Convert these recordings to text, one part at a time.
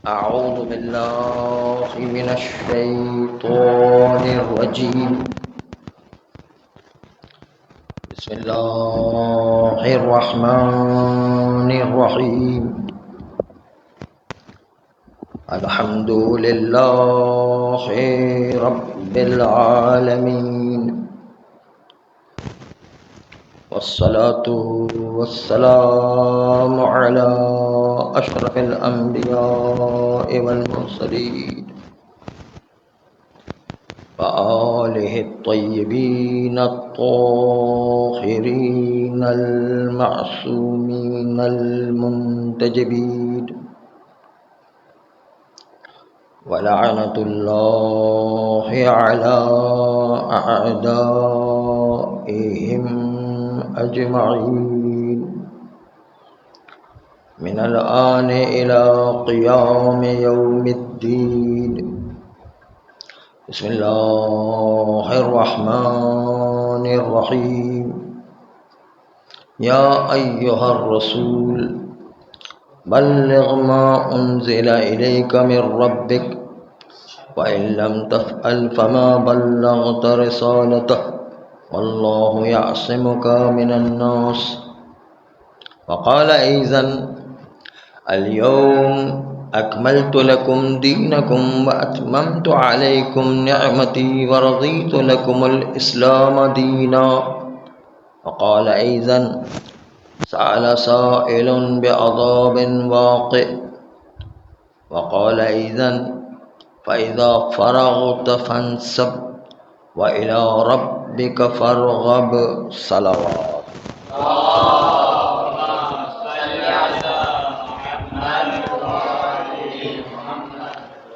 أعوذ بالله من الشيطان الرجيم. بسم الله الرحمن الرحيم. الحمد لله رب العالمين، والصلاة والسلام على أشرف الأنبياء والمرسلين وآله الطيبين الطاهرين المعصومين المنتجبين، ولعنة الله على أعدائهم أجمعين من الآن إلى قيام يوم الدين. بسم الله الرحمن الرحيم. يا أيها الرسول بلغ ما أنزل إليك من ربك وإن لم تفعل فما بلغت رسالته والله يعصمك من الناس. وقال أيضا اليوم أكملت لكم دينكم وأتممت عليكم نعمتي ورضيت لكم الإسلام دينا. وقال أيضا سأل سائل بعذاب واقع. وقال أيضا فإذا فرغت فانصب وإلى ربك فارغب. صلوات.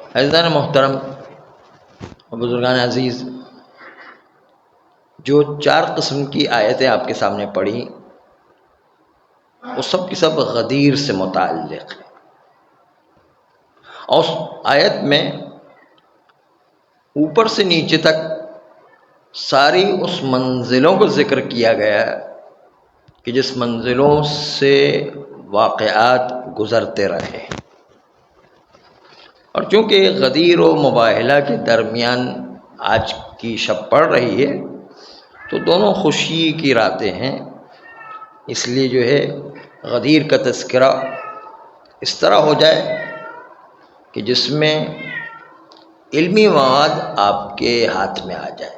عزیزان محترم و بزرگان عزیز، جو 4 قسم کی آیتیں آپ کے سامنے پڑھی وہ سب کی سب غدیر سے متعلق ہیں، اور اس آیت میں اوپر سے نیچے تک ساری اس منزلوں کو ذکر کیا گیا ہے کہ جس منزلوں سے واقعات گزرتے رہے. اور چونکہ غدیر و مباہلہ کے درمیان آج کی شب پڑ رہی ہے تو دونوں خوشی کی راتیں ہیں، اس لیے جو ہے غدیر کا تذکرہ اس طرح ہو جائے کہ جس میں علمی مواد آپ کے ہاتھ میں آ جائے.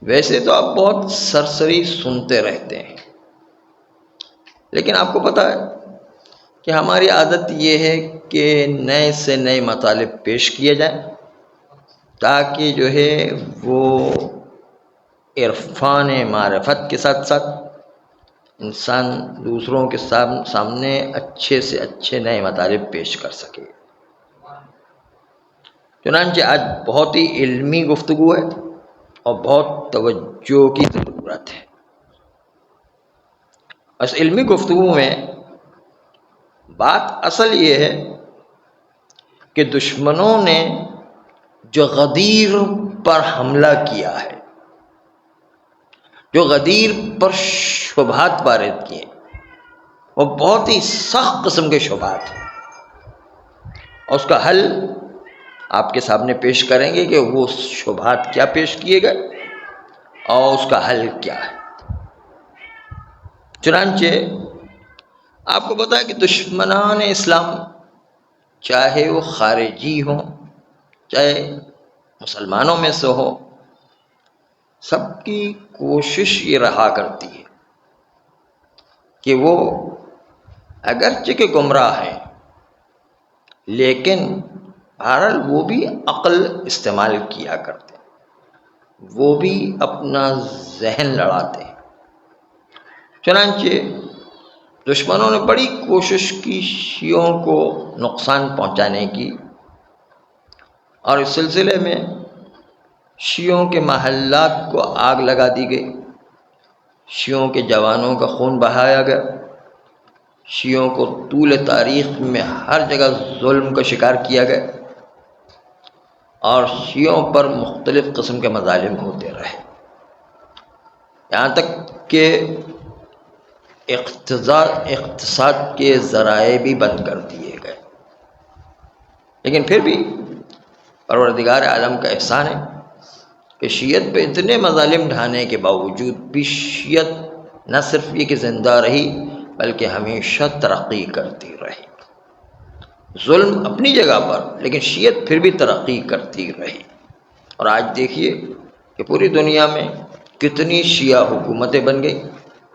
ویسے تو آپ بہت سرسری سنتے رہتے ہیں، لیکن آپ کو پتہ ہے کہ ہماری عادت یہ ہے کہ نئے سے نئے مطالب پیش کیے جائیں تاکہ جو ہے وہ عرفان معرفت کے ساتھ ساتھ انسان دوسروں کے سامنے اچھے سے اچھے نئے مطالب پیش کر سکے. چنانچہ آج بہت ہی علمی گفتگو ہے اور بہت توجہ کی ضرورت ہے. اس علمی گفتگو میں بات اصل یہ ہے کہ دشمنوں نے جو غدیر پر حملہ کیا ہے، جو غدیر پر شبہات وارد کیے، وہ بہت ہی سخت قسم کے شبہات ہیں، اور اس کا حل آپ کے سامنے پیش کریں گے کہ وہ شبہات کیا پیش کیے گئے اور اس کا حل کیا ہے. چنانچہ آپ کو پتا ہے کہ دشمنان اسلام چاہے وہ خارجی ہوں چاہے مسلمانوں میں سے ہو، سب کی کوشش یہ رہا کرتی ہے کہ وہ اگرچہ کہ گمراہ ہیں لیکن بہرحال وہ بھی عقل استعمال کیا کرتے ہیں، وہ بھی اپنا ذہن لڑاتے ہیں. چنانچہ دشمنوں نے بڑی کوشش کی شیعوں کو نقصان پہنچانے کی، اور اس سلسلے میں شیعوں کے محلات کو آگ لگا دی گئی، شیعوں کے جوانوں کا خون بہایا گیا، شیعوں کو طول تاریخ میں ہر جگہ ظلم کا شکار کیا گیا، اور شیعوں پر مختلف قسم کے مظالم ہوتے رہے، یہاں تک کہ اقتصاد کے ذرائع بھی بند کر دیے گئے، لیکن پھر بھی پروردگار عالم کا احسان ہے کہ شیعت پہ اتنے مظالم ڈھانے کے باوجود بھی شیعت نہ صرف یہ کہ زندہ رہی بلکہ ہمیشہ ترقی کرتی رہی۔ ظلم اپنی جگہ پر، لیکن شیعت پھر بھی ترقی کرتی رہی۔ اور آج دیکھیے کہ پوری دنیا میں کتنی شیعہ حکومتیں بن گئی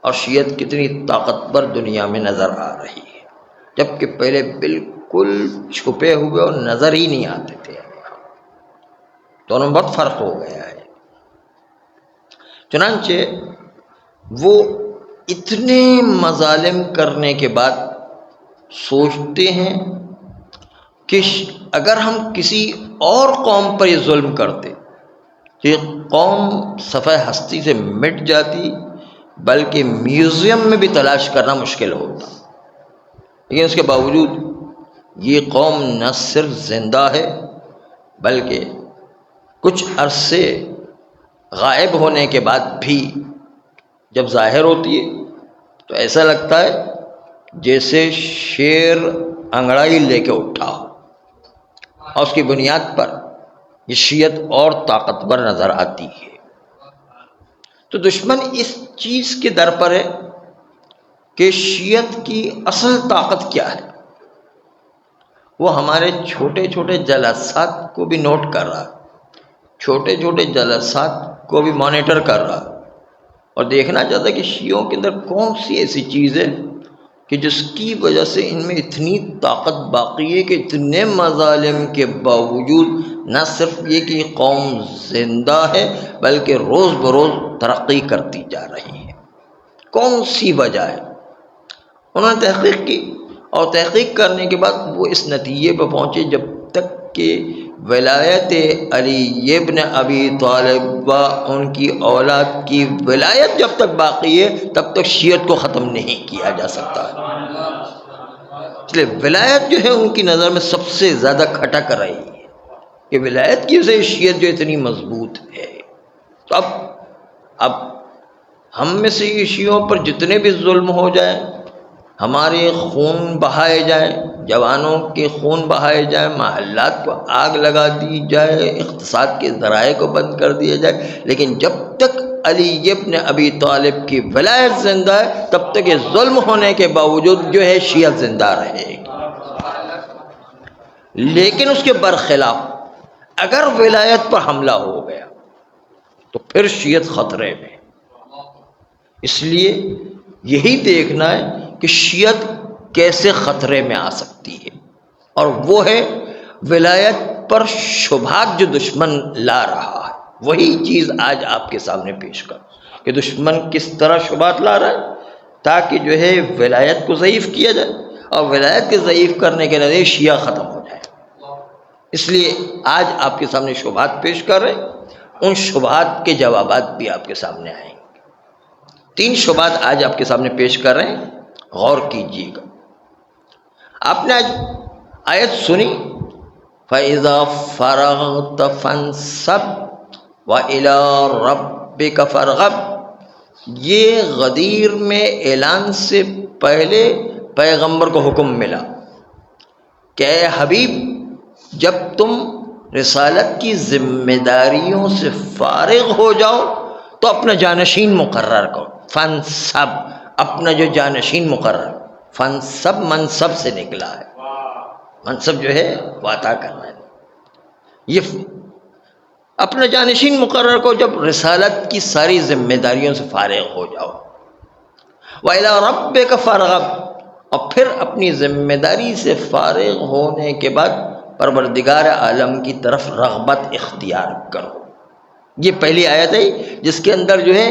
اور شیعت کتنی طاقتور دنیا میں نظر آ رہی ہے، جبکہ پہلے بالکل چھپے ہوئے اور نظر ہی نہیں آتے تھے۔ دونوں میں بہت فرق ہو گیا ہے۔ چنانچہ وہ اتنے مظالم کرنے کے بعد سوچتے ہیں کہ اگر ہم کسی اور قوم پر یہ ظلم کرتے تو یہ قوم صفحہ ہستی سے مٹ جاتی، بلکہ میوزیم میں بھی تلاش کرنا مشکل ہوتا۔ لیکن اس کے باوجود یہ قوم نہ صرف زندہ ہے بلکہ کچھ عرصے غائب ہونے کے بعد بھی جب ظاہر ہوتی ہے تو ایسا لگتا ہے جیسے شیر انگڑائی لے کے اٹھا ہو، اور اس کی بنیاد پر یہ شیعت اور طاقتور نظر آتی ہے۔ تو دشمن اس چیز کے در پر ہے کہ شیعت کی اصل طاقت کیا ہے۔ وہ ہمارے چھوٹے چھوٹے جلسات کو بھی نوٹ کر رہا، چھوٹے چھوٹے جلسات کو بھی مانیٹر کر رہا، اور دیکھنا چاہتا ہے کہ شیعوں کے اندر کون سی ایسی چیز ہے کہ جس کی وجہ سے ان میں اتنی طاقت باقی ہے کہ اتنے مظالم کے باوجود نہ صرف یہ کہ قوم زندہ ہے بلکہ روز بروز ترقی کرتی جا رہی ہے۔ کون سی وجہ ہے؟ انہوں نے تحقیق کی، اور تحقیق کرنے کے بعد وہ اس نتیجے پہ پہنچے جب تک کہ ولایت علی ابن ابی طالب و ان کی اولاد کی ولایت جب تک باقی ہے تب تک شیعت کو ختم نہیں کیا جا سکتا۔ اس لیے ولایت جو ہے ان کی نظر میں سب سے زیادہ کھٹک رہی ہے کہ ولایت کی وجہ سے شیعت جو اتنی مضبوط ہے۔ تو اب ہم میں سے یہ شیعوں پر جتنے بھی ظلم ہو جائیں، ہمارے خون بہائے جائیں، جوانوں کے خون بہائے جائیں، محلات کو آگ لگا دی جائے، اقتصاد کے ذرائع کو بند کر دیا جائے، لیکن جب تک علی ابن ابی طالب کی ولایت زندہ ہے تب تک یہ ظلم ہونے کے باوجود جو ہے شیعت زندہ رہے گی۔ لیکن اس کے برخلاف اگر ولایت پر حملہ ہو گیا تو پھر شیعت خطرے میں۔ اس لیے یہی دیکھنا ہے کہ شیعت کیسے خطرے میں آ سکتی ہے، اور وہ ہے ولایت پر شبہات جو دشمن لا رہا ہے۔ وہی چیز آج آپ کے سامنے پیش کروں کہ دشمن کس طرح شبہات لا رہا ہے تاکہ جو ہے ولایت کو ضعیف کیا جائے، اور ولایت کے ضعیف کرنے کے نتیجے شیعہ ختم ہو جائے۔ اس لیے آج آپ کے سامنے شبہات پیش کر رہے ہیں، ان شبہات کے جوابات بھی آپ کے سامنے آئیں گے۔ 3 شبہات آج آپ کے سامنے پیش کر رہے ہیں، غور کیجیے گا۔ آپ نے آج آیت سنی فَإِذَا فَرَغْتَ فَانْصَبْ وَإِلَىٰ رَبِّكَ فَارْغَب۔ یہ غدیر میں اعلان سے پہلے پیغمبر کو حکم ملا کہ اے حبیب جب تم رسالت کی ذمہ داریوں سے فارغ ہو جاؤ تو اپنا جانشین مقرر کرو۔ فَانْصَب، اپنا جو جانشین مقرر، فَانْصَب منصب سے نکلا ہے، منصب جو ہے وہ عطا کرنا ہے۔ یہ اپنا جانشین مقرر کو جب رسالت کی ساری ذمہ داریوں سے فارغ ہو جاؤ، وَإِلَىٰ رَبِّكَ فَارْغَب، اور پھر اپنی ذمہ داری سے فارغ ہونے کے بعد پروردگار عالم کی طرف رغبت اختیار کرو۔ یہ پہلی آیت ہے جس کے اندر جو ہے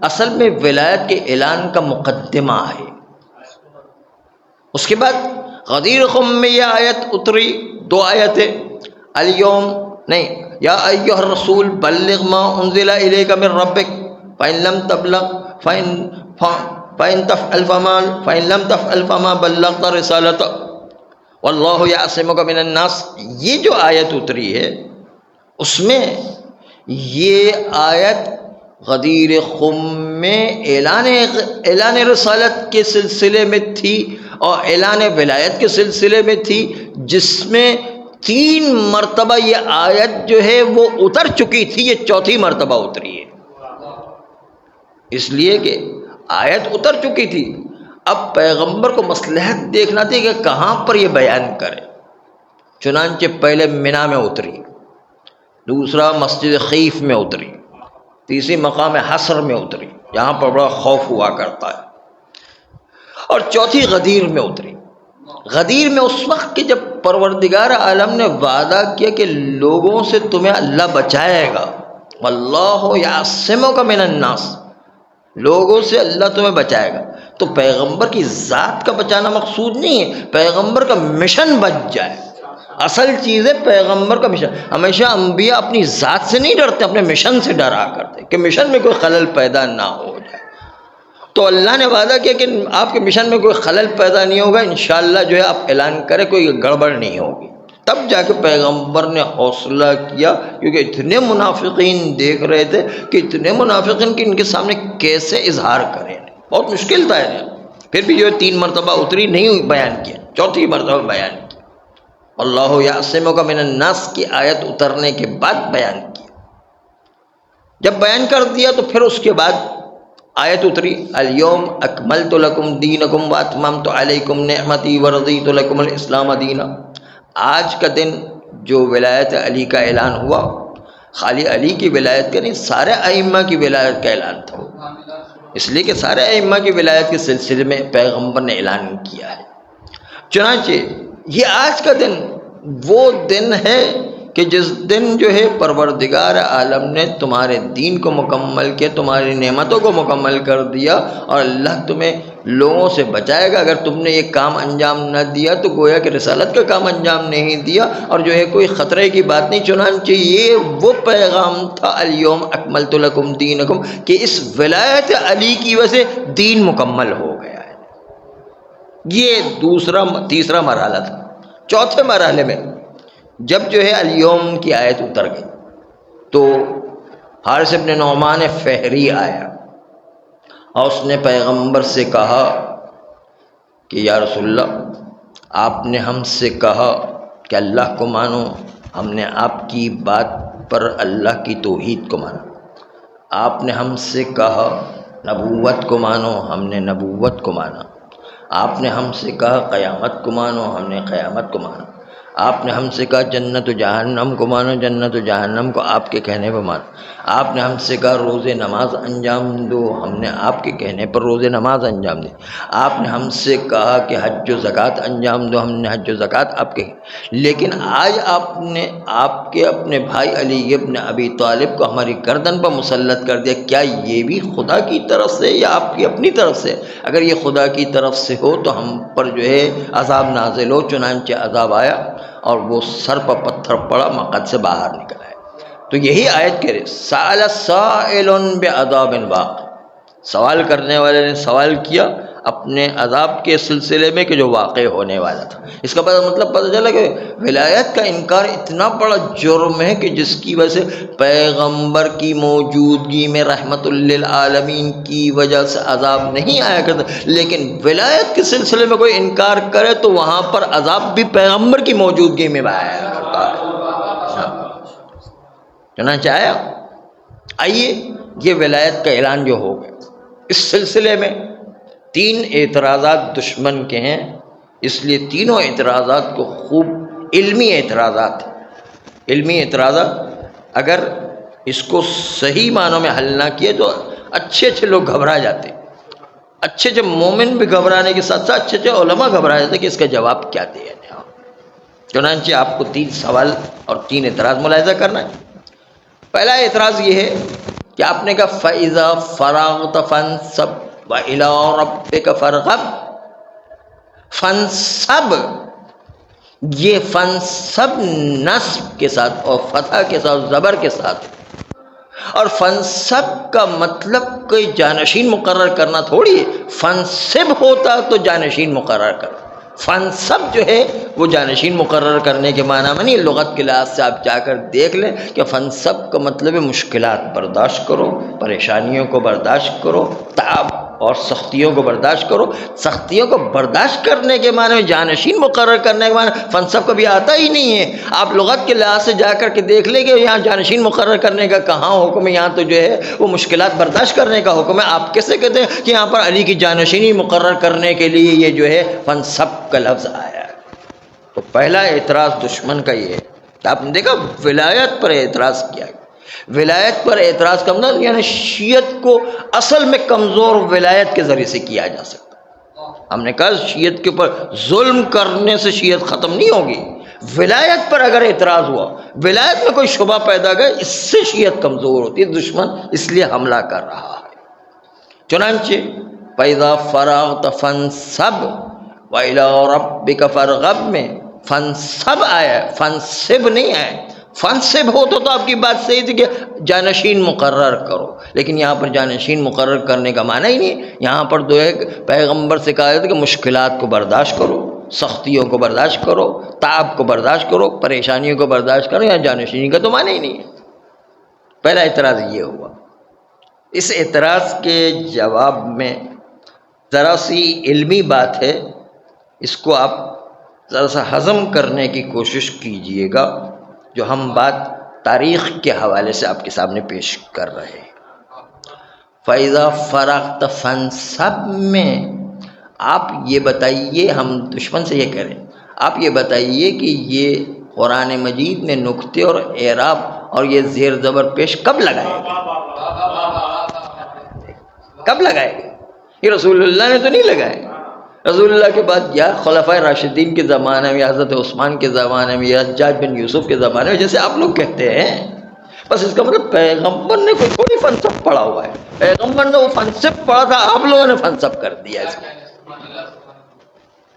اصل میں ولایت کے اعلان کا مقدمہ ہے۔ اس کے بعد غدیر خم میں یہ آیت اتری، 2 آیتیں، الیوم نہیں یا ایھا الرسول بلغ ما انزل الیک من ربک فإن لم تبلغ فإن تفعل فما بلغت رسالته واللہ یعصمک من الناس۔ یہ جو آیت اتری ہے اس میں یہ آیت غدیر خم میں اعلان رسالت کے سلسلے میں تھی اور اعلان ولایت کے سلسلے میں تھی، جس میں 3 مرتبہ یہ آیت جو ہے وہ اتر چکی تھی، یہ 4تھی مرتبہ اتری ہے، اس لیے کہ آیت اتر چکی تھی۔ اب پیغمبر کو مصلحت دیکھنا تھی کہ کہاں پر یہ بیان کرے، چنانچہ پہلے منا میں اتری، دوسرا مسجد خیف میں اتری، تیسری مقام حصر میں اتری، یہاں پر بڑا خوف ہوا کرتا ہے، اور چوتھی غدیر میں اتری۔ غدیر میں اس وقت کہ جب پروردگار عالم نے وعدہ کیا کہ لوگوں سے تمہیں اللہ بچائے گا، واللہ یعصمک من الناس، لوگوں سے اللہ تمہیں بچائے گا، تو پیغمبر کی ذات کا بچانا مقصود نہیں ہے، پیغمبر کا مشن بچ جائے، اصل چیز ہے پیغمبر کا مشن۔ ہمیشہ انبیاء اپنی ذات سے نہیں ڈرتے، اپنے مشن سے ڈرا کرتے کہ مشن میں کوئی خلل پیدا نہ ہو جائے۔ تو اللہ نے وعدہ کیا کہ آپ کے مشن میں کوئی خلل پیدا نہیں ہوگا، انشاءاللہ جو ہے آپ اعلان کریں کوئی گڑبڑ نہیں ہوگی۔ تب جا کے پیغمبر نے حوصلہ کیا، کیونکہ اتنے منافقین دیکھ رہے تھے کہ اتنے منافقین کہ ان کے سامنے کیسے اظہار کریں، بہت مشکل تھا انہیں۔ پھر بھی جو 3 مرتبہ اتری نہیں بیان کیا، 4تھی مرتبہ بیان کی، اللہ یعصمک من الناس کی آیت اترنے کے بعد بیان کیا۔ جب بیان کر دیا تو پھر اس کے بعد آیت اتری، الیوم اکملت لکم دینکم واتممت علیکم نعمتی ورضیت لکم الاسلام دینا۔ آج کا دن جو ولایت علی کا اعلان ہوا، خالی علی کی ولایت کا نہیں، سارے ائمہ کی ولایت کا اعلان تھا، اس لیے کہ سارے ائمہ کی ولایت کے سلسلے میں پیغمبر نے اعلان کیا ہے۔ چنانچہ یہ آج کا دن وہ دن ہے کہ جس دن جو ہے پروردگار عالم نے تمہارے دین کو مکمل کیا، تمہاری نعمتوں کو مکمل کر دیا، اور اللہ تمہیں لوگوں سے بچائے گا۔ اگر تم نے یہ کام انجام نہ دیا تو گویا کہ رسالت کا کام انجام نہیں دیا، اور جو ہے کوئی خطرے کی بات نہیں۔ چنانچہ یہ وہ پیغام تھا الیوم اکملت لکم دینکم، کہ اس ولایت علی کی وجہ سے دین مکمل ہو گیا ہے۔ یہ تیسرا مرحلہ تھا۔ چوتھے مرحلے میں جب جو ہے الیوم کی آیت اتر گئی تو حارث بن نعمان فہری آیا اور اس نے پیغمبر سے کہا کہ یا رسول اللہ، آپ نے ہم سے کہا کہ اللہ کو مانو، ہم نے آپ کی بات پر اللہ کی توحید کو مانا۔ آپ نے ہم سے کہا نبوت کو مانو، ہم نے نبوت کو مانا۔ آپ نے ہم سے کہا قیامت کو مانو، ہم نے قیامت کو مانا۔ آپ نے ہم سے کہا جنت و جہنم کو مانو، جنت و جہنم کو آپ کے کہنے پر مانو۔ آپ نے ہم سے کہا روز نماز انجام دو، ہم نے آپ کے کہنے پر روز نماز انجام دی۔ آپ نے ہم سے کہا کہ حج و زکوٰۃ انجام دو، ہم نے حج و زکوٰۃ آپ کے۔ لیکن آج آپ نے آپ کے اپنے بھائی علی ابن ابی طالب کو ہماری گردن پر مسلط کر دیا، کیا یہ بھی خدا کی طرف سے یا آپ کی اپنی طرف سے؟ اگر یہ خدا کی طرف سے ہو تو ہم پر جو ہے عذاب نازل ہو۔ چنانچہ عذاب آیا اور وہ سر پر پتھر پڑا، مقعد سے باہر نکل آئے۔ تو یہی آیت کہہ رہے، سأل سائل بعذاب واقع، سوال کرنے والے نے سوال کیا اپنے عذاب کے سلسلے میں کہ جو واقع ہونے والا تھا۔ اس کا مطلب پتہ چلا کہ ولایت کا انکار اتنا بڑا جرم ہے کہ جس کی وجہ سے پیغمبر کی موجودگی میں رحمت للعالمین کی وجہ سے عذاب نہیں آیا کرتا، لیکن ولایت کے سلسلے میں کوئی انکار کرے تو وہاں پر عذاب بھی پیغمبر کی موجودگی میں آیا کرتا ہے۔ چنانچہ آیا۔ آئیے یہ ولایت کا اعلان جو ہو گیا، اس سلسلے میں 3 اعتراضات دشمن کے ہیں، اس لیے تینوں اعتراضات کو خوب علمی اعتراضات ہیں۔ علمی اعتراضات اگر اس کو صحیح معنوں میں حل نہ کیے تو اچھے لوگ گھبرا جاتے، اچھے مومن بھی گھبرانے کے ساتھ ساتھ اچھے علماء گھبرا جاتے کہ اس کا جواب کیا دیں۔ چنانچہ آپ کو 3 سوال اور 3 اعتراض ملاحظہ کرنا ہے۔ پہلا اعتراض یہ ہے کہ آپ نے کہا فَإِذَا فَرَغْتَ فَانْصَبْ وَإِلَىٰ رَبِّكَ فَارْغَب۔ فَانْصَبْ، یہ فَانْصَبْ نصب کے ساتھ اور فتح کے ساتھ زبر کے ساتھ، اور فَانْصَبْ کا مطلب کوئی جانشین مقرر کرنا تھوڑی ہے، فَانْصِب ہوتا تو جانشین مقرر کرنا۔ فنصب جو ہے وہ جانشین مقرر کرنے کے معنی میں نہیں، لغت کے لحاظ سے آپ جا کر دیکھ لیں کہ فنصب کا مطلب ہے مشکلات برداشت کرو، پریشانیوں کو برداشت کرو، تعب اور سختیوں کو برداشت کرو۔ سختیوں کو برداشت کرنے کے معنی میں جانشین مقرر کرنے کے معنی فنصب کبھی آتا ہی نہیں ہے۔ آپ لغت کے لحاظ سے جا کر کے دیکھ لیں کہ یہاں جانشین مقرر کرنے کا کہاں حکم ہے، یہاں تو جو ہے وہ مشکلات برداشت کرنے کا حکم ہے۔ آپ کیسے کہتے ہیں کہ یہاں پر علی کی جانشینی مقرر کرنے کے لیے یہ جو ہے فنصب کا لفظ آیا ہے؟ تو پہلا اعتراض دشمن کا یہ ہے کہ آپ نے دیکھا ولایت پر اعتراض کیا گیا۔ ولایت پر اعتراض کا مطلب یعنی شیعت کو اصل میں کمزور ولایت کے ذریعے سے کیا جا سکتا۔ ہم نے کہا شیعت کے اوپر ظلم کرنے سے شیعت ختم نہیں ہوگی، ولایت پر اگر اعتراض ہوا، ولایت میں کوئی شبہ پیدا گیا، اس سے شیعت کمزور ہوتی ہے۔ دشمن اس لیے حملہ کر رہا ہے۔ چنانچہ فَإِذَا فَرَغْتَ فَانْصَبْ وَإِلَىٰ رَبِّكَ فَارْغَب میں فنصب آیا ہے، فنصب نہیں آیا۔ فنصب ہو تو آپ کی بات صحیح تھی کہ جانشین مقرر کرو، لیکن یہاں پر جانشین مقرر کرنے کا معنی ہی نہیں۔ یہاں پر دو ایک پیغمبر سے کہا جاتا ہے کہ مشکلات کو برداشت کرو، سختیوں کو برداشت کرو، تعب کو برداشت کرو، پریشانیوں کو برداشت کرو، یہاں جانشینی کا تو معنی ہی نہیں ہے۔ پہلا اعتراض یہ ہوا۔ اس اعتراض کے جواب میں ذرا سی علمی بات ہے، اس کو آپ ذرا سا ہضم کرنے کی کوشش کیجئے گا، جو ہم بات تاریخ کے حوالے سے آپ کے سامنے پیش کر رہے ہیں۔ فَإِذَا فَرَغْتَ فَانْصَبْ میں آپ یہ بتائیے، ہم دشمن سے یہ کریں، آپ یہ بتائیے کہ یہ قرآن مجید میں نکتے اور اعراب اور یہ زیر زبر پیش کب لگائے گا؟ کب لگائے گا؟ یہ رسول اللہ نے تو نہیں لگائے۔ رسول اللہ کے بعد یا خلفائے راشدین کے زمانے میں، یا حضرت عثمان کے زمانے میں، یا حجاج بن یوسف کے زمانے میں، جیسے آپ لوگ کہتے ہیں، بس اس کا مطلب پیغمبر نے کوئی تھوڑی فنصب پڑھا ہوا ہے۔ پیغمبر نے وہ فنصب پڑھا تھا، آپ لوگوں نے فنصب کر دیا اس کو۔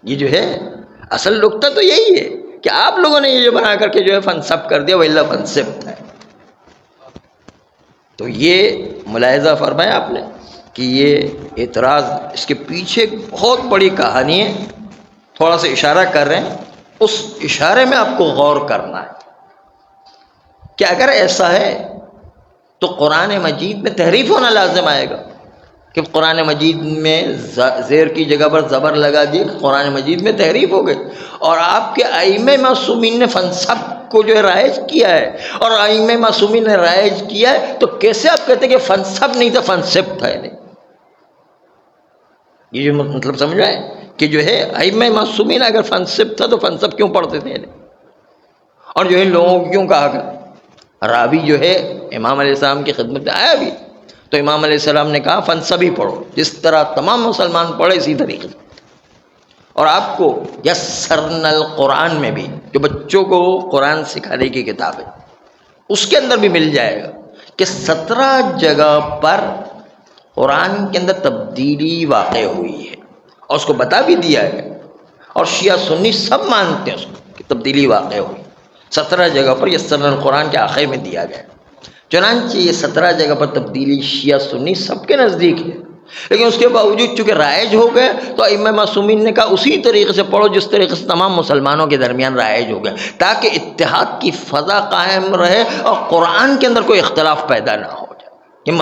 یہ جو ہے اصل نکتہ تو یہی ہے کہ آپ لوگوں نے یہ جو بنا کر کے جو ہے فنصب کر دیا، وَإِلَّا فَانْصِبْ ہے۔ تو یہ ملاحظہ فرمایا آپ نے کہ یہ اعتراض، اس کے پیچھے ایک بہت بڑی کہانی ہے، تھوڑا سا اشارہ کر رہے ہیں، اس اشارے میں آپ کو غور کرنا ہے کہ اگر ایسا ہے تو قرآن مجید میں تحریف ہونا لازم آئے گا کہ قرآن مجید میں زیر کی جگہ پر زبر لگا دی، قرآن مجید میں تحریف ہو گئی، اور آپ کے ائمہ معصومین نے فنصب کو جو ہے رائج کیا ہے، اور ائمہ معصومین نے رائج کیا ہے، تو کیسے آپ کہتے ہیں کہ فنصب نہیں تھا، فنصب تھا؟ نہیں، یہ جو مطلب سمجھ رہے ہیں کہ جو ہے ائمہ معصومین اگر فنصب تھا تو فنصب کیوں پڑھتے تھے؟ اور جو ہے لوگوں کو کیوں کہا گیا؟ راوی جو ہے امام علیہ السلام کی خدمت میں آیا بھی تو امام علیہ السلام نے کہا فنصب ہی پڑھو، جس طرح تمام مسلمان پڑھے اسی طریقے سے۔ اور آپ کو یسرنا القرآن میں بھی، جو بچوں کو قرآن سکھانے کی کتاب ہے، اس کے اندر بھی مل جائے گا کہ 17 جگہ پر قرآن کے اندر تبدیلی واقع ہوئی ہے، اور اس کو بتا بھی دیا ہے، اور شیعہ سنی سب مانتے ہیں اس کو کہ تبدیلی واقع ہوئی۔ 17 جگہ پر یسرنا القرآن کے آخر میں دیا گیا، چنانچہ یہ 17 جگہ پر تبدیلی شیعہ سنی سب کے نزدیک ہے، لیکن اس کے باوجود چونکہ رائج ہو گئے تو ائمہ معصومین نے کہا اسی طریقے سے پڑھو جس طریقے سے تمام مسلمانوں کے درمیان رائج ہو گئے، تاکہ اتحاد کی فضا قائم رہے اور قرآن کے اندر کوئی اختلاف پیدا نہ ہو جائے۔ یہ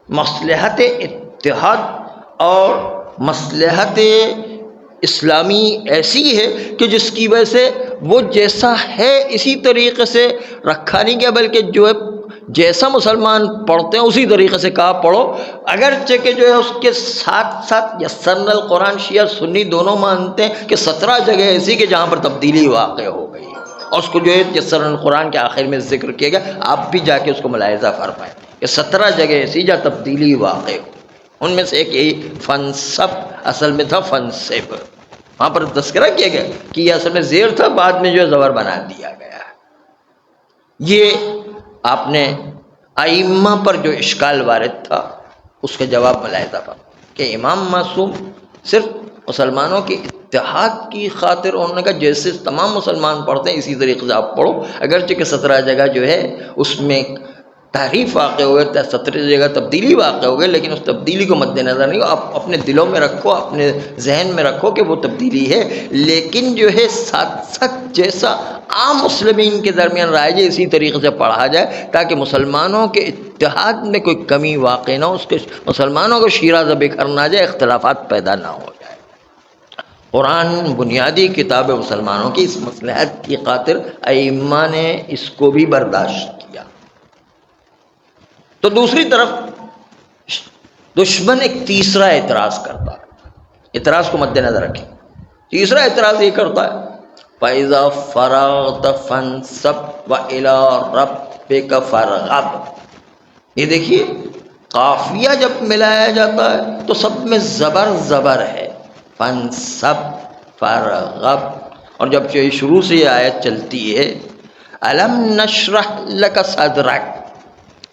مصلحت اتحاد اور مصلحت اسلامی ایسی ہے کہ جس کی وجہ سے وہ جیسا ہے اسی طریقے سے رکھا نہیں گیا، بلکہ جو ہے جیسا مسلمان پڑھتے ہیں اسی طریقے سے کہا پڑھو، اگرچہ کہ جو ہے اس کے ساتھ ساتھ یسرنا القرآن شیعہ سنی دونوں مانتے ہیں کہ 17 جگہ ایسی کہ جہاں پر تبدیلی واقع ہو گئی، اور اس کو جو ہے یسرنا القرآن کے آخر میں ذکر کیا گیا۔ آپ بھی جا کے اس کو ملاحظہ فرمائیں کہ 17 جگہ ایسی جہاں تبدیلی واقع ہو، ان میں سے ایک یہی فنصب اصل میں تھا فنصب، وہاں پر تذکرہ کیا گیا کہ یہ اصل میں زیر تھا، بعد میں جو ہے زبر بنا دیا گیا۔ یہ آپ نے ائمہ پر جو اشکال وارد تھا اس کا جواب ملاحظہ پر کہ امام معصوم صرف مسلمانوں کے اتحاد کی خاطر انہوں نے کہا جیسے تمام مسلمان پڑھتے ہیں اسی طریقے سے آپ پڑھو، اگرچہ کہ 17 جگہ جو ہے اس میں تحریف واقع ہوئے، 17 جگہ تبدیلی واقع ہو گئی، لیکن اس تبدیلی کو مد نظر نہیں، آپ اپنے دلوں میں رکھو، اپنے ذہن میں رکھو کہ وہ تبدیلی ہے، لیکن جو ہے ساتھ ساتھ جیسا عام مسلمین کے درمیان رائج ہے اسی طریقے سے پڑھا جائے تاکہ مسلمانوں کے اتحاد میں کوئی کمی واقع نہ ہو، اس کے مسلمانوں کو شیرازہ بکھر نہ جائے، اختلافات پیدا نہ ہو جائے۔ قرآن بنیادی کتاب مسلمانوں کی، اس مصلحت کی خاطر ائمہ نے اس کو بھی برداشت کیا۔ تو دوسری طرف دشمن ایک تیسرا اعتراض کرتا ہے، اعتراض کو مد نظر رکھیں۔ تیسرا اعتراض یہ کرتا ہے فَإِذَا فَرَغْتَ فَانْصَبْ وَإِلَىٰ رَبِّكَ فَارْغَب۔ یہ دیکھیے قافیہ جب ملایا جاتا ہے تو سب میں زبر زبر ہے، فَانْصَبْ فَارْغَب، اور جب یہ شروع سے یہ آیت چلتی ہے أَلَمْ نَشْرَحْ لَكَ صَدْرَكَ،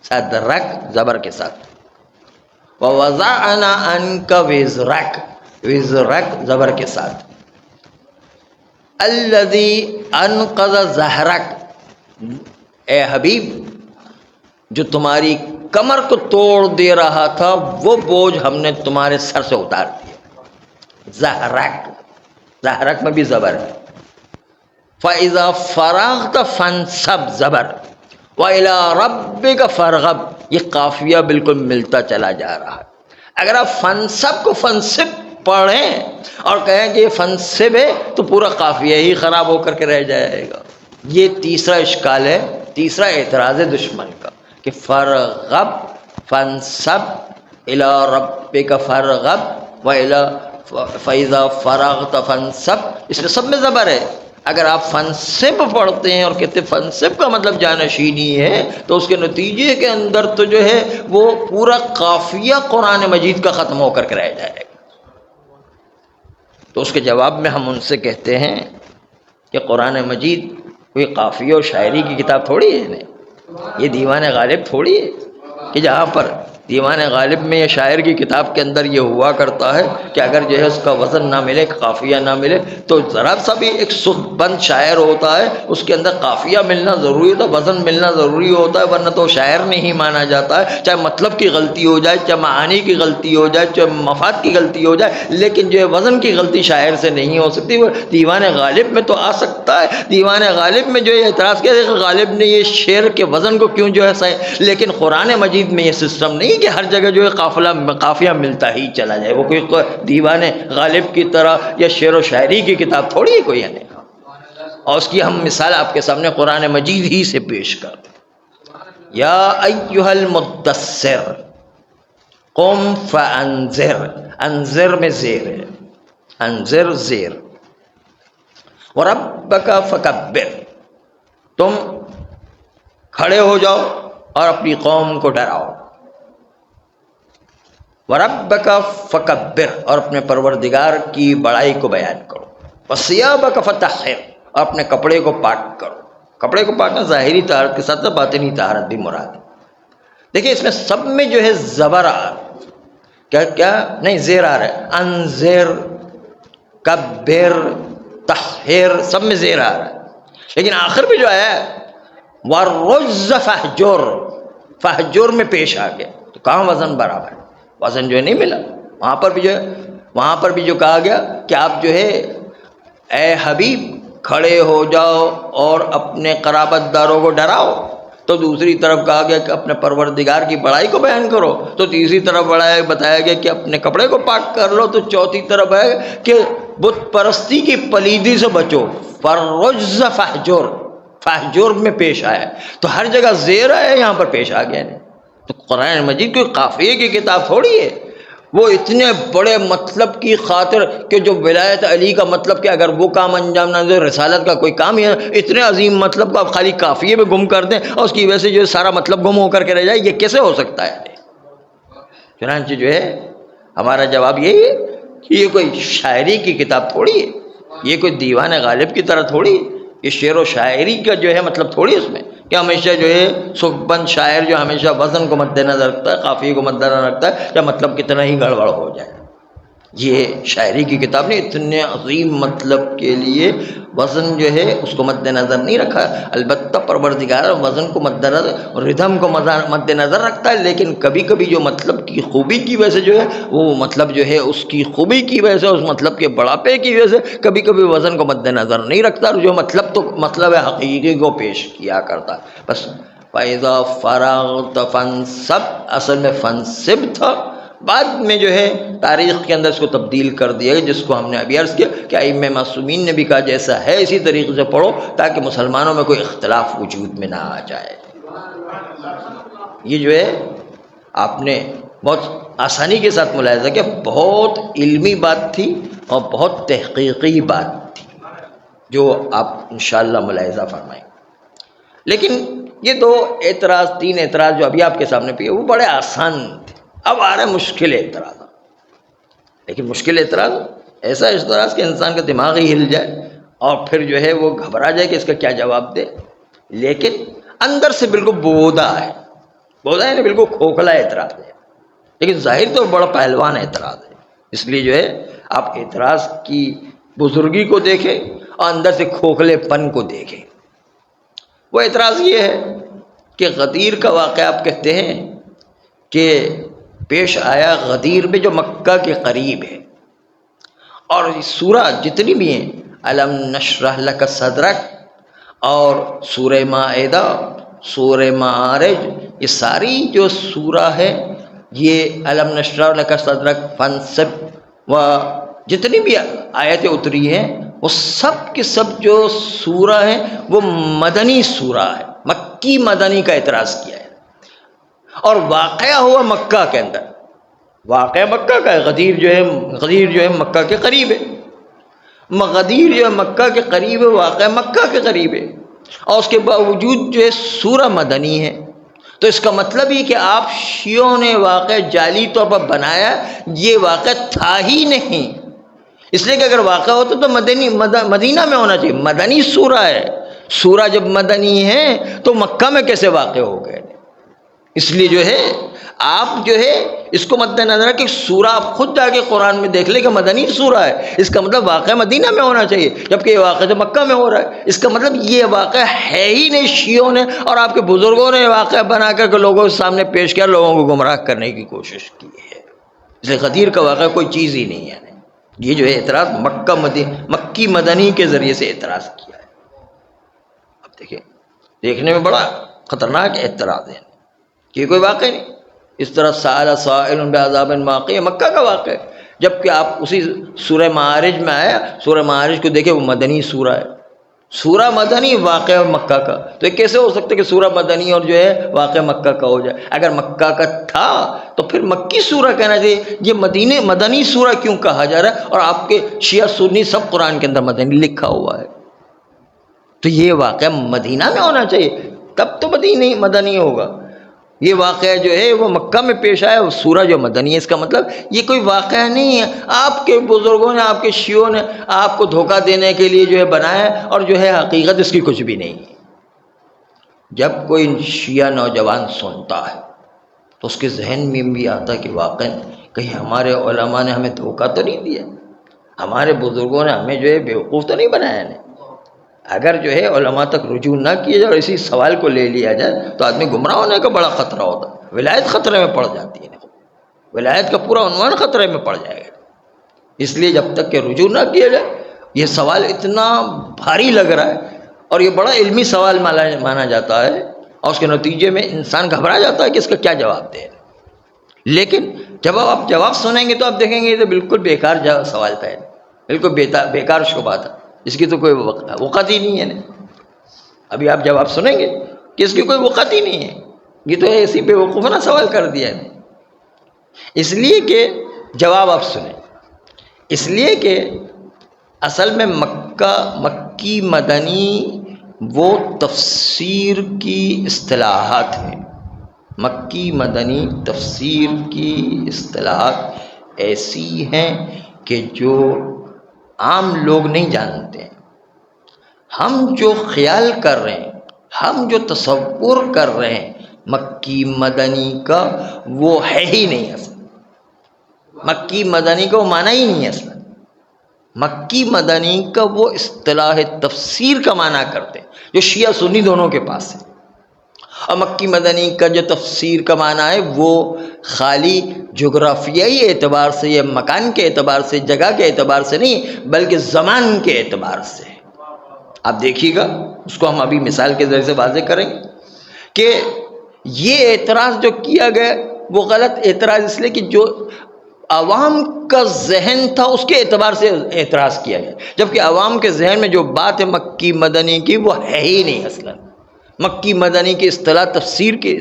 صدرک زبر کے ساتھ، وَوَضَعْنَا عَنْكَ وِزْرَكَ، وزرک زبر کے ساتھ، الَّذِي أَنْقَضَ ظَهْرَكَ، اے حبیب جو تمہاری کمر کو توڑ دے رہا تھا وہ بوجھ ہم نے تمہارے سر سے اتار دیا۔ ظہرک، ظہرک میں بھی زبر ہے۔ فَإِذَا فَرَغْتَ فَانْصَبْ زبر، وَإِلَىٰ رَبِّكَ فَارْغَب، یہ قافیہ بالکل ملتا چلا جا رہا ہے۔ اگر آپ فنصب کو فنصب پڑھیں اور کہیں کہ یہ فنصب ہے تو پورا قافیہ ہی خراب ہو کر کے رہ جائے گا۔ یہ تیسرا اشکال ہے، تیسرا اعتراض ہے دشمن کا کہ فارغب فنصب إِلَىٰ رَبِّكَ فَارْغَب فَإِذَا فَرَغْتَ فَانْصَبْ، اس میں سب میں زبر ہے۔ اگر آپ فنصب پڑھتے ہیں اور کہتے ہیں فنصب کا مطلب جانشینی ہے تو اس کے نتیجے کے اندر تو جو ہے وہ پورا قافیہ قرآن مجید کا ختم ہو کر کے رہ جائے گا۔ تو اس کے جواب میں ہم ان سے کہتے ہیں کہ قرآن مجید کوئی قافیہ و شاعری کی کتاب تھوڑی ہے، یہ دیوان غالب تھوڑی ہے کہ جہاں پر دیوان غالب میں یا شاعر کی کتاب کے اندر یہ ہوا کرتا ہے کہ اگر جو ہے اس کا وزن نہ ملے، قافیہ نہ ملے، تو ذرا سا بھی ایک سخت بند شاعر ہوتا ہے اس کے اندر قافیہ ملنا ضروری ہوتا ہے، وزن ملنا ضروری ہوتا ہے، ورنہ تو شاعر نہیں مانا جاتا ہے، چاہے مطلب کی غلطی ہو جائے، چاہے معانی کی غلطی ہو جائے، چاہے مفاد کی غلطی ہو جائے، لیکن جو ہے وزن کی غلطی شاعر سے نہیں ہو سکتی۔ وہ دیوان غالب میں تو آ سکتا ہے، دیوان غالب میں جو ہے اعتراض کیا کہ غالب نے یہ شعر کے وزن کو کیوں جو ہے صحیح، لیکن قرآن مجید میں یہ سسٹم نہیں کہ ہر جگہ جو ہے قافیہ ملتا ہی چلا جائے، وہ کوئی دیوان غالب کی طرح یا شعر و شاعری کی کتاب تھوڑی ہے کوئی ہے، اور اس کی ہم مثال آپ کے سامنے قرآن مجید ہی سے پیش کر دیں۔ یا ایھا المدثر قم فانذر، انذر میں زیر ہے، انذر زیر، وربک فکبر، تم کھڑے ہو جاؤ اور اپنی قوم کو ڈراؤ، وربک فکبر، اور اپنے پروردگار کی بڑائی کو بیان کرو، وثیابک فطہر، اور اپنے کپڑے کو پاک کرو۔ کپڑے کو پاکنا ظاہری طہارت کے ساتھ باطنی طہارت بھی مراد ہے۔ دیکھیں اس میں سب میں جو ہے زبر آ کیا نہیں زیر آ رہا ہے، انذر، کبر، طہر، سب میں زیر آ رہا ہے، لیکن آخر میں جو آیا ہے وَالرُّجْزَ فَاہْجُرْ، فَاہْجُرْ میں پیش آ گیا، تو کہاں وزن برابر ہے؟ وزن جو ہے نہیں ملا، وہاں پر بھی جو کہا گیا کہ آپ جو ہے اے حبیب کھڑے ہو جاؤ اور اپنے قرابت داروں کو ڈراؤ، تو دوسری طرف کہا گیا کہ اپنے پروردگار کی بڑائی کو بیان کرو، تو تیسری طرف بتایا گیا کہ اپنے کپڑے کو پاک کر لو، تو چوتھی طرف ہے کہ بت پرستی کی پلیدی سے بچو، فَالرُّجْزَ فَاہْجُرْ، فَاہْجُرْ میں پیش آیا، تو ہر جگہ زیر ہے، یہاں پر پیش آ گیا نہیں۔ تو قرآن مجید کوئی قافیے کی کتاب تھوڑی ہے، وہ اتنے بڑے مطلب کی خاطر کہ جو ولایت علی کا مطلب کہ اگر وہ کام انجام نہ دے، رسالت کا کوئی کام ہی ہے، اتنے عظیم مطلب کو آپ خالی قافیے میں گم کر دیں اور اس کی وجہ سے جو سارا مطلب گم ہو کر کے رہ جائے، یہ کیسے ہو سکتا ہے؟ چنانچہ جو ہے ہمارا جواب یہی ہے کہ یہ کوئی شاعری کی کتاب تھوڑی ہے، یہ کوئی دیوان غالب کی طرح تھوڑی ہے، یہ شعر و شاعری کا جو ہے مطلب تھوڑی اس میں کہ ہمیشہ جو ہے سخبند شاعر جو ہمیشہ وزن کو مد نظر رکھتا ہے، قافیے کو مد نظر رکھتا ہے، یا مطلب کتنا ہی گڑبڑ ہو جائے، یہ شاعری کی کتاب نہیں، اتنے عظیم مطلب کے لیے وزن جو ہے اس کو مد نظر نہیں رکھا۔ البتہ البتہ پروردگار وزن کو مد نظر اور ردھم کو مد نظر رکھتا ہے، لیکن کبھی کبھی جو مطلب کی خوبی کی وجہ سے جو ہے وہ مطلب جو ہے اس کی خوبی کی وجہ سے، اس مطلب کے بڑھاپے کی وجہ سے کبھی کبھی وزن کو مد نظر نہیں رکھتا، اور جو مطلب تو مطلب حقیقی کو پیش کیا کرتا ہے۔ بس فَإِذَا فَرَغْتَ فَانْصَبْ، اصل میں فَانْصِبْ تھا، بعد میں جو ہے تاریخ کے اندر اس کو تبدیل کر دیا گیا، جس کو ہم نے ابھی عرض کیا کہ ائمہ معصومین نے بھی کہا جیسا ہے اسی طریقے سے پڑھو تاکہ مسلمانوں میں کوئی اختلاف وجود میں نہ آ جائے۔ یہ جو ہے آپ نے بہت آسانی کے ساتھ ملاحظہ کیا، بہت علمی بات تھی اور بہت تحقیقی بات تھی جو آپ انشاءاللہ ملاحظہ فرمائیں۔ لیکن یہ دو اعتراض، تین اعتراض جو ابھی آپ کے سامنے پہ وہ بڑے آسان تھے، اب آ رہے ہیں مشکل اعتراض۔ لیکن مشکل اعتراض ایسا اعتراض کہ انسان کا دماغ ہی ہل جائے اور پھر جو ہے وہ گھبرا جائے کہ اس کا کیا جواب دے، لیکن اندر سے بالکل بودا ہے، بودا ہے نا، بالکل کھوکھلا اعتراض ہے، لیکن ظاہر تو بڑا پہلوان اعتراض ہے۔ اس لیے جو ہے آپ اعتراض کی بزرگی کو دیکھیں اور اندر سے کھوکھلے پن کو دیکھیں۔ وہ اعتراض یہ ہے کہ غدیر کا واقعہ آپ کہتے ہیں کہ پیش آیا غدیر میں جو مکہ کے قریب ہے، اور سورہ جتنی بھی ہیں الم نشرح لک صدرک اور سورہ مائدہ، سورہ معارج، یہ ساری جو سورہ ہے یہ الم نشرح لک صدرک فانصب و جتنی بھی آیتیں اتری ہیں وہ سب کے سب جو سورہ ہیں وہ مدنی سورہ ہے، مکی مدنی کا اعتراض کیا ہے، اور واقعہ ہوا مکہ کے اندر، واقعہ مکہ کا ہے۔ غدیر جو ہے مکہ کے قریب ہے، غدیر جو ہے مکہ کے قریب ہے، واقعہ مکہ کے قریب ہے، اور اس کے باوجود جو ہے سورہ مدنی ہے۔ تو اس کا مطلب یہ کہ آپ شیعوں نے واقعہ جعلی طور پر بنایا، یہ واقعہ تھا ہی نہیں، اس لیے کہ اگر واقعہ ہوتا تو مدینہ میں ہونا چاہیے، مدنی سورہ ہے، سورہ جب مدنی ہے تو مکہ میں کیسے واقع ہو گئے؟ اس لیے جو ہے آپ جو ہے اس کو مد نظر کہ سورہ آپ خود جا کے قرآن میں دیکھ لیں کہ مدنی سورہ ہے، اس کا مطلب واقعہ مدینہ میں ہونا چاہیے، جبکہ یہ واقعہ تو مکہ میں ہو رہا ہے، اس کا مطلب یہ واقعہ ہے ہی نہیں، شیعوں نے اور آپ کے بزرگوں نے واقعہ بنا کر کے لوگوں کے سامنے پیش کیا، لوگوں کو گمراہ کرنے کی کوشش کی ہے۔ اس لیے غدیر کا واقعہ کوئی چیز ہی نہیں ہے۔ یہ جو ہے اعتراض مکی مدنی کے ذریعے سے اعتراض کیا ہے۔ اب دیکھیں، دیکھنے میں بڑا خطرناک اعتراض ہے کہ یہ کوئی واقع نہیں۔ اس طرح سائل سائل بعذاب واقع مکہ کا واقع ہے، جبکہ آپ اسی سورہ معارج میں آیا، سورہ معارج کو دیکھیں وہ مدنی سورہ ہے، سورہ مدنی واقعہ مکہ کا، تو یہ کیسے ہو سکتا ہے کہ سورہ مدنی اور جو ہے واقعہ مکہ کا ہو جائے؟ اگر مکہ کا تھا تو پھر مکی سورہ کہنا چاہیے، یہ مدنی سورہ کیوں کہا جا رہا ہے؟ اور آپ کے شیعہ سنی سب قرآن کے اندر مدنی لکھا ہوا ہے، تو یہ واقعہ مدینہ میں ہونا چاہیے، تب تو مدنی ہوگا۔ یہ واقعہ جو ہے وہ مکہ میں پیش آیا، وہ سورہ جو مدنی ہے، اس کا مطلب یہ کوئی واقعہ نہیں ہے، آپ کے بزرگوں نے، آپ کے شیعوں نے آپ کو دھوکہ دینے کے لیے جو ہے بنایا، اور جو ہے حقیقت اس کی کچھ بھی نہیں ہے۔ جب کوئی شیعہ نوجوان سنتا ہے تو اس کے ذہن میں بھی آتا ہے کہ واقعی کہیں ہمارے علماء نے ہمیں دھوکہ تو نہیں دیا، ہمارے بزرگوں نے ہمیں جو ہے بیوقوف تو نہیں بنایا نہیں۔ اگر جو ہے علماء تک رجوع نہ کیا جائے اور اسی سوال کو لے لیا جائے تو آدمی گمراہ ہونے کا بڑا خطرہ ہوتا ہے، ولایت خطرے میں پڑ جاتی ہے، ولایت کا پورا عنوان خطرے میں پڑ جائے گا۔ اس لیے جب تک کہ رجوع نہ کیا جائے، یہ سوال اتنا بھاری لگ رہا ہے اور یہ بڑا علمی سوال مانا جاتا ہے، اور اس کے نتیجے میں انسان گھبرا جاتا ہے کہ اس کا کیا جواب دے۔ لیکن جب آپ جواب سنیں گے تو آپ دیکھیں گے یہ تو بالکل بیکار سوال تھا، بالکل بیکار شبہ تھا، اس کی تو کوئی وقت ہی نہیں ہے۔ ابھی آپ جواب سنیں گے کہ اس کی کوئی وقت ہی نہیں ہے، یہ تو ایسی بے وقوفانہ سوال کر دیا ہے۔ اس لیے کہ جواب آپ سنیں، اس لیے کہ اصل میں مکی مدنی وہ تفسیر کی اصطلاحات ہیں، مکی مدنی تفسیر کی اصطلاحات ایسی ہیں کہ جو عام لوگ نہیں جانتے ہیں۔ ہم جو خیال کر رہے ہیں، ہم جو تصور کر رہے ہیں مکی مدنی کا، وہ ہے ہی نہیں اصل، مکی مدنی کا وہ معنی ہی نہیں ہے اصل۔ مکی مدنی کا وہ اصطلاح تفسیر کا معنی کرتے ہیں، جو شیعہ سنی دونوں کے پاس ہے. اور مکی مدنی کا جو تفسیر کا معنی ہے وہ خالی جغرافیائی اعتبار سے یا مکان کے اعتبار سے، جگہ کے اعتبار سے نہیں، بلکہ زمان کے اعتبار سے. آپ دیکھیے گا، اس کو ہم ابھی مثال کے ذریعے سے واضح کریں کہ یہ اعتراض جو کیا گیا وہ غلط اعتراض اس لیے کہ جو عوام کا ذہن تھا اس کے اعتبار سے اعتراض کیا گیا، جبکہ عوام کے ذہن میں جو بات ہے مکی مدنی کی وہ ہے ہی نہیں. اصلا مکی مدنی کی اصطلاح تفسیر کی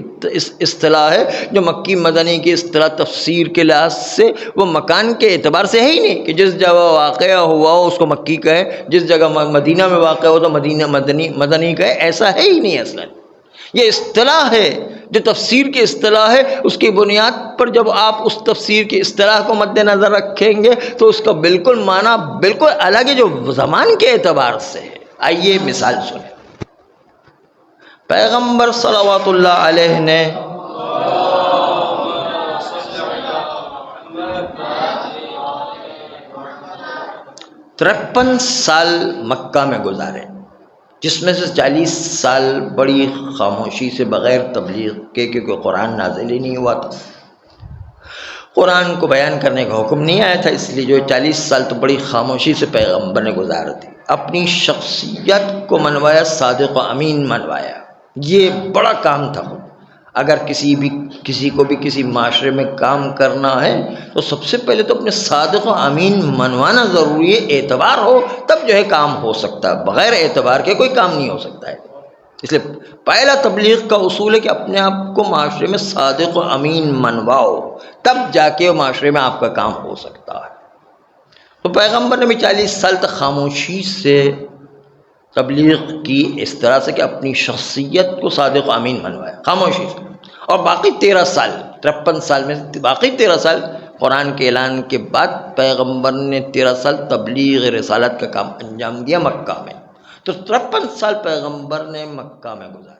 اصطلاح ہے، جو مکی مدنی کی اصطلاح تفسیر کے لحاظ سے وہ مکان کے اعتبار سے ہے ہی نہیں کہ جس جگہ واقعہ ہوا ہو اس کو مکی کہیں، جس جگہ مدینہ میں واقع ہو تو مدینہ مدنی کہیں، ایسا ہے ہی نہیں. اصلا یہ اصطلاح ہے جو تفسیر کی اصطلاح ہے، اس کی بنیاد پر جب آپ اس تفسیر کی اصطلاح کو مد نظر رکھیں گے تو اس کا بالکل معنی بالکل الگ ہے جو زمان کے اعتبار سے ہے. آئیے مثال سنیں. پیغمبر صلوات اللہ علیہ نے ترپن سال مکہ میں گزارے، جس میں سے 40 سال بڑی خاموشی سے بغیر تبلیغ کے، کیونکہ قرآن نازل ہی نہیں ہوا تھا، قرآن کو بیان کرنے کا حکم نہیں آیا تھا، اس لیے جو 40 سال تو بڑی خاموشی سے پیغمبر نے گزارے تھے. اپنی شخصیت کو منوایا، صادق و امین منوایا. یہ بڑا کام تھا. اگر کسی کو بھی کسی معاشرے میں کام کرنا ہے تو سب سے پہلے تو اپنے صادق و امین منوانا ضروری ہے. اعتبار ہو تب جو ہے کام ہو سکتا ہے، بغیر اعتبار کے کوئی کام نہیں ہو سکتا ہے. اس لیے پہلا تبلیغ کا اصول ہے کہ اپنے آپ کو معاشرے میں صادق و امین منواؤ، تب جا کے معاشرے میں آپ کا کام ہو سکتا ہے. تو پیغمبر نے بھی 40 سال تک خاموشی سے تبلیغ کی، اس طرح سے کہ اپنی شخصیت کو صادق و امین منوایا خاموشی سے. اور باقی 13 سال، 53 سال میں باقی 13 سال قرآن کے اعلان کے بعد پیغمبر نے 13 سال تبلیغ رسالت کا کام انجام دیا مکہ میں. تو 53 سال پیغمبر نے مکہ میں گزارا.